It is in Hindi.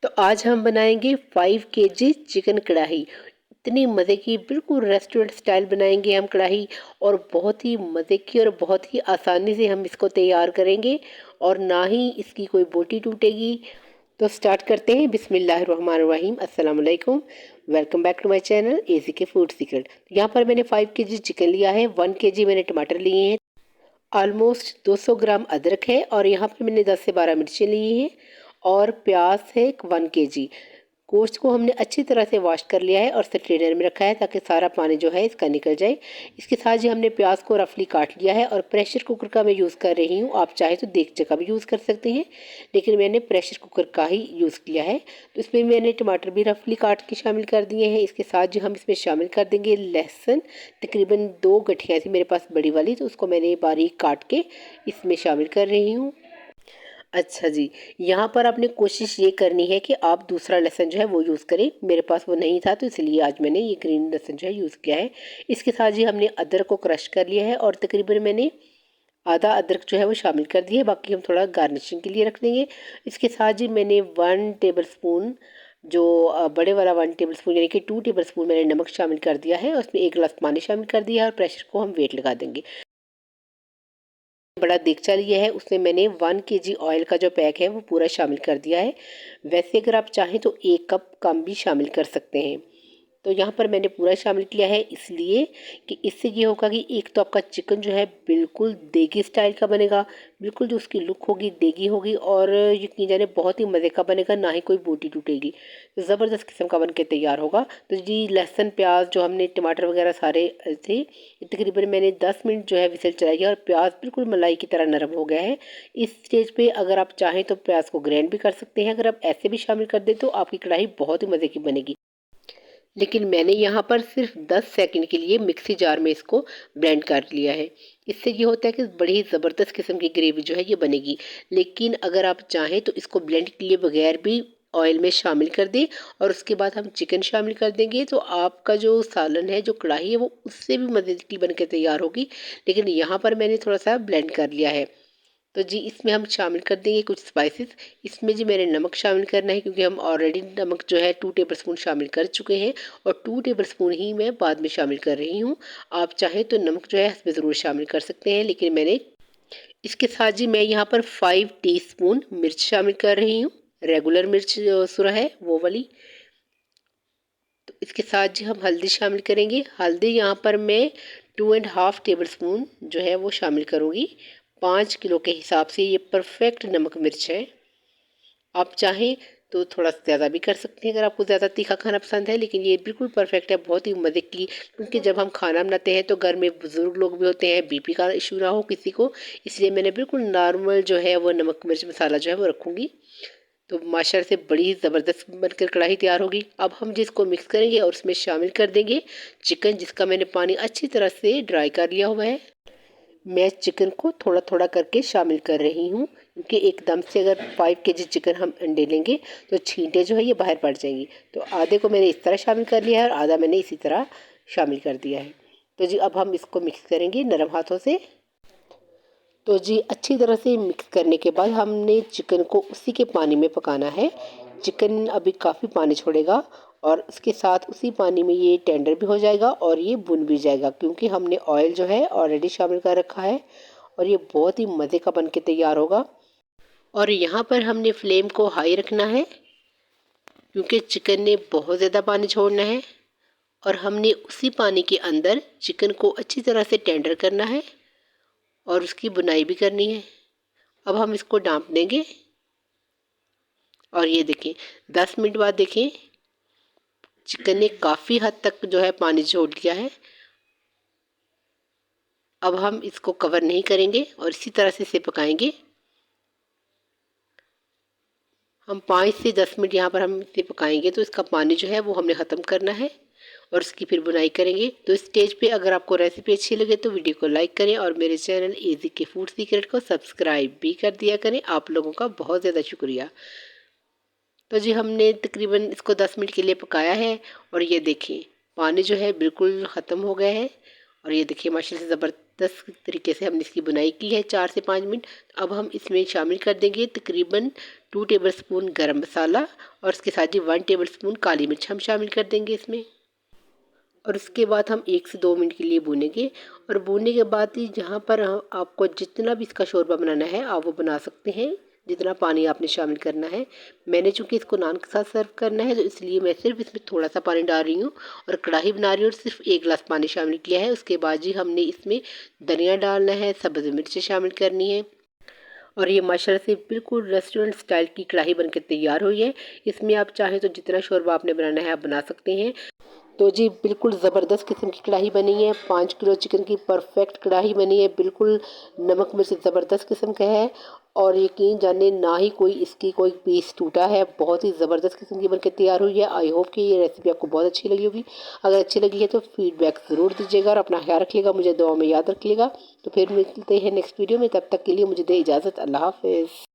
तो आज हम बनाएंगे 5 kg चिकन कढ़ाई। इतनी मज़े की बिल्कुल रेस्टोरेंट स्टाइल बनाएंगे हम कढ़ाई। और बहुत ही मज़े की और बहुत ही आसानी से हम इसको तैयार करेंगे और ना ही इसकी कोई बोटी टूटेगी। तो स्टार्ट करते हैं। बिस्मिल्लाहिर्रहमानिर्रहीम। अस्सलाम वालेकुम। Welcome back to my channel AG के फूड सीक्रेट। यहाँ पर मैंने 5 kg चिकन लिया है, 1 kg मैंने टमाटर लिए हैं, ऑलमोस्ट 200 ग्राम अदरक है और यहाँ पर मैंने 10 से 12 मिर्चें ली हैं और प्याज है 1 kg। गोश्त को हमने अच्छी तरह से वॉश कर लिया है और स्ट्रेनर में रखा है ताकि सारा पानी जो है इसका निकल जाए। इसके साथ ही हमने प्याज को रफली काट लिया है और प्रेशर कुकर का मैं यूज़ कर रही हूँ। आप चाहे तो देगचे का भी यूज़ कर सकते हैं, लेकिन मैंने प्रेशर कुकर का ही यूज़ किया है। तो इसमें मैंने टमाटर भी रफली काट के शामिल कर दिए हैं। इसके साथ जो हम इसमें शामिल कर देंगे लहसुन, तकरीबन 2 गठियाँ थी मेरे पास बड़ी वाली, तो उसको मैंने बारीक काट के इसमें शामिल कर रही हूँ। अच्छा जी, यहाँ पर आपने कोशिश ये करनी है कि आप दूसरा लहसुन जो है वो यूज़ करें। मेरे पास वो नहीं था तो इसलिए आज मैंने ये ग्रीन लहसुन जो है यूज़ किया है। इसके साथ जी हमने अदरक को क्रश कर लिया है और तकरीबन मैंने आधा अदरक जो है वो शामिल कर दिया है, बाकी हम थोड़ा गार्निशिंग के लिए रख देंगे। इसके साथ जी मैंने 1 टेबल स्पून जो बड़े वाला 1 टेबल स्पून यानी कि 2 टेबल स्पून मैंने नमक शामिल कर दिया है और उसमें 1 गिलास पानी शामिल कर दिया है और प्रेशर को हम वेट लगा देंगे। बड़ा देगचा लिया है, उसमें मैंने 1 kg ऑयल का जो पैक है वो पूरा शामिल कर दिया है। वैसे अगर आप चाहें तो 1 कप कम भी शामिल कर सकते हैं। तो यहाँ पर मैंने पूरा शामिल किया है इसलिए कि इससे ये होगा कि एक तो आपका चिकन जो है बिल्कुल देगी स्टाइल का बनेगा, बिल्कुल जो उसकी लुक होगी देगी होगी और यकीन जाने बहुत ही मज़े का बनेगा, ना ही कोई बोटी टूटेगी। तो ज़बरदस्त किस्म का बन के तैयार होगा। तो जी लहसुन प्याज जो हमने टमाटर वगैरह सारे थे, तकरीबन मैंने 10 मिनट जो है विसल चलाई है और प्याज बिल्कुल मलाई की तरह नरम हो गया है। इस स्टेज पे अगर आप चाहें तो प्याज को ग्राइंड भी कर सकते हैं। अगर आप ऐसे भी शामिल कर दें तो आपकी कढ़ाई बहुत ही मज़े की बनेगी, लेकिन मैंने यहाँ पर सिर्फ 10 सेकंड के लिए मिक्सी जार में इसको ब्लेंड कर लिया है। इससे ये होता है कि बड़ी ही ज़बरदस्त किस्म की ग्रेवी जो है ये बनेगी। लेकिन अगर आप चाहें तो इसको ब्लेंड किए बगैर भी ऑयल में शामिल कर दें और उसके बाद हम चिकन शामिल कर देंगे तो आपका जो सालन है, जो कढ़ाई है, वो उससे भी मज़े की बन के तैयार होगी। लेकिन यहाँ पर मैंने थोड़ा सा ब्लेंड कर लिया है। तो जी इसमें हम शामिल कर देंगे कुछ स्पाइसेस। इसमें जी मैंने नमक शामिल करना है क्योंकि हम ऑलरेडी नमक जो है 2 टेबल स्पून शामिल कर चुके हैं और 2 टेबल स्पून ही मैं बाद में शामिल कर रही हूँ। आप चाहें तो नमक जो है इसमें ज़रूर शामिल कर सकते हैं, लेकिन मैंने इसके साथ जी मैं यहाँ पर 5 टीस्पून मिर्च शामिल कर रही हूँ। रेगुलर मिर्च जो सुरा है वो वाली। तो इसके साथ जी हम हल्दी शामिल करेंगे। हल्दी यहाँ पर मैं 2.5 टेबल स्पून जो है वो शामिल करूँगी। 5 किलो के हिसाब से ये परफेक्ट नमक मिर्च है। आप चाहें तो थोड़ा ज़्यादा भी कर सकते हैं अगर आपको ज़्यादा तीखा खाना पसंद है, लेकिन ये बिल्कुल परफेक्ट है, बहुत ही मज़े की। क्योंकि जब हम खाना बनाते हैं तो घर में बुज़ुर्ग लोग भी होते हैं, बीपी का इशू ना हो किसी को, इसलिए मैंने बिल्कुल नॉर्मल जो है वो नमक मिर्च मसाला जो है वो रखूँगी। तो माशाल्लाह से बड़ी ज़बरदस्त बनकर कढ़ाई तैयार होगी। अब हम जिसको मिक्स करेंगे और उसमें शामिल कर देंगे चिकन, जिसका मैंने पानी अच्छी तरह से ड्राई कर लिया हुआ है। मैं चिकन को थोड़ा थोड़ा करके शामिल कर रही हूँ क्योंकि एकदम से अगर 5 kg चिकन हम अंडे लेंगे तो छींटे जो है ये बाहर पड़ जाएंगी। तो आधे को मैंने इस तरह शामिल कर लिया है और आधा मैंने इसी तरह शामिल कर दिया है। तो जी अब हम इसको मिक्स करेंगे नरम हाथों से। तो जी अच्छी तरह से मिक्स करने के बाद हमने चिकन को उसी के पानी में पकाना है। चिकन अभी काफ़ी पानी छोड़ेगा और उसके साथ उसी पानी में ये टेंडर भी हो जाएगा और ये भुन भी जाएगा क्योंकि हमने ऑयल जो है ऑलरेडी शामिल कर रखा है और ये बहुत ही मज़े का बन के तैयार होगा। और यहाँ पर हमने फ्लेम को हाई रखना है क्योंकि चिकन ने बहुत ज़्यादा पानी छोड़ना है और हमने उसी पानी के अंदर चिकन को अच्छी तरह से टेंडर करना है और उसकी बुनाई भी करनी है। अब हम इसको ढाँप देंगे और ये देखें 10 मिनट बाद देखें चिकन ने काफ़ी हद तक जो है पानी छोड़ दिया है। अब हम इसको कवर नहीं करेंगे और इसी तरह से इसे पकाएंगे। हम 5 से 10 मिनट यहाँ पर हम इसे पकाएंगे तो इसका पानी जो है वो हमने ख़त्म करना है और इसकी फिर बुनाई करेंगे। तो इस स्टेज पे अगर आपको रेसिपी अच्छी लगे तो वीडियो को लाइक करें और मेरे चैनल इजी के फूड सीक्रेट को सब्सक्राइब भी कर दिया करें। आप लोगों का बहुत ज़्यादा शुक्रिया। तो जी हमने तकरीबन इसको 10 मिनट के लिए पकाया है और ये देखिए पानी जो है बिल्कुल ख़त्म हो गया है और ये देखिए माशाल्लाह से ज़बरदस्त तरीके से हमने इसकी बुनाई की है 4 से 5 मिनट। अब हम इसमें शामिल कर देंगे तकरीबन 2 टेबलस्पून गरम मसाला और इसके साथ ही 1 टेबलस्पून काली मिर्च हम शामिल कर देंगे इसमें। और उसके बाद हम 1 से 2 मिनट के लिए भूनेंगे। और भूनने के बाद ही जहाँ पर आपको जितना भी इसका शोरबा बनाना है आप वो बना सकते हैं, जितना पानी आपने शामिल करना है। मैंने चूँकि इसको नान के साथ सर्व करना है तो इसलिए मैं सिर्फ इसमें थोड़ा सा पानी डाल रही हूँ और कढ़ाई बना रही हूँ और सिर्फ 1 गिलास पानी शामिल किया है। उसके बाद जी हमने इसमें धनिया डालना है, सब्ज़ मिर्चें शामिल करनी है। और ये माशाल्लाह से बिल्कुल रेस्टोरेंट स्टाइल की कढ़ाई बनकर तैयार हुई है। इसमें आप चाहें तो जितना शोरबा आपने बनाना है आप बना सकते हैं। तो जी बिल्कुल ज़बरदस्त किस्म की कढ़ाई बनी है। 5 किलो चिकन की परफेक्ट कढ़ाई बनी है। बिल्कुल नमक मिर्च ज़बरदस्त किस्म का है और यकीन जाने ना ही कोई इसकी कोई पीस टूटा है। बहुत ही ज़बरदस्त किस्म की बनकर तैयार हुई है। आई होप कि ये रेसिपी आपको बहुत अच्छी लगी होगी। अगर अच्छी लगी है तो फीडबैक ज़रूर दीजिएगा और अपना ख्याल रखिएगा, मुझे दुआ में याद रखिएगा। तो फिर मिलते हैं नेक्स्ट वीडियो में, तब तक के लिए मुझे दे इजाज़त। अल्लाह हाफ़िज़।